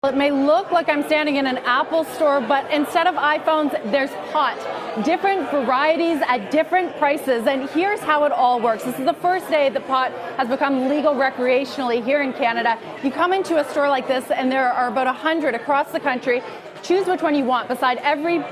It may look like I'm standing in an Apple store, but instead of iPhones, there's pot. Different varieties at different prices. And here's how it all works. This is the first day that pot has become legal recreationally here in Canada. You come into a store like this, and there are about 100 across the country. Choose which one you want. Beside every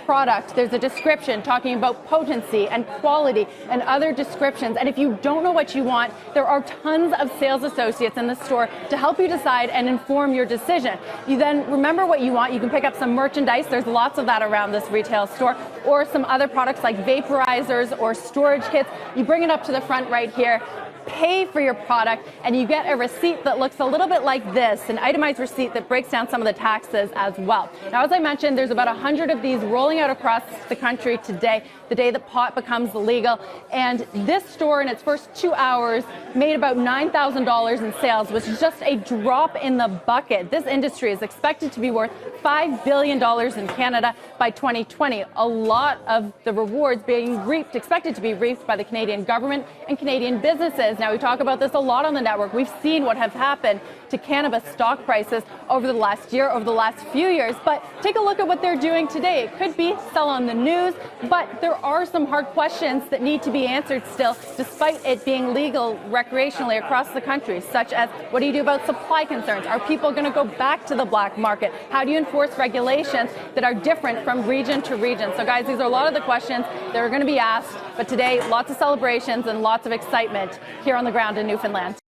product, there's a description talking about potency and quality and other descriptions. And if you don't know what you want, there are tons of sales associates in the store to help you decide and inform your decision. You then remember what you want. You can pick up some merchandise. There's lots of that around this retail store, or some other products like vaporizers or storage kits. You bring it up to the front right here, pay for your product, and you get a receipt that looks a little bit like this, an itemized receipt that breaks down some of the taxes as well. Now, as I mentioned, there's about 100 of these rolling out across the country today, the day that pot becomes legal. And this store in its first 2 hours made about $9,000 in sales, which is just a drop in the bucket. This industry is expected to be worth $5 billion in Canada by 2020. A lot of the rewards being expected to be reaped by the Canadian government and Canadian businesses. Now, we talk about this a lot on the network. We've seen what has happened to cannabis stock prices over the last year, over the last few years. But take a look at what they're doing today. It could be sell on the news, but there are some hard questions that need to be answered still, despite it being legal recreationally across the country, such as what do you do about supply concerns? Are people going to go back to the black market? How do you enforce regulations that are different from region to region? So, guys, these are a lot of the questions that are going to be asked. But today, lots of celebrations and lots of excitement here on the ground in Newfoundland.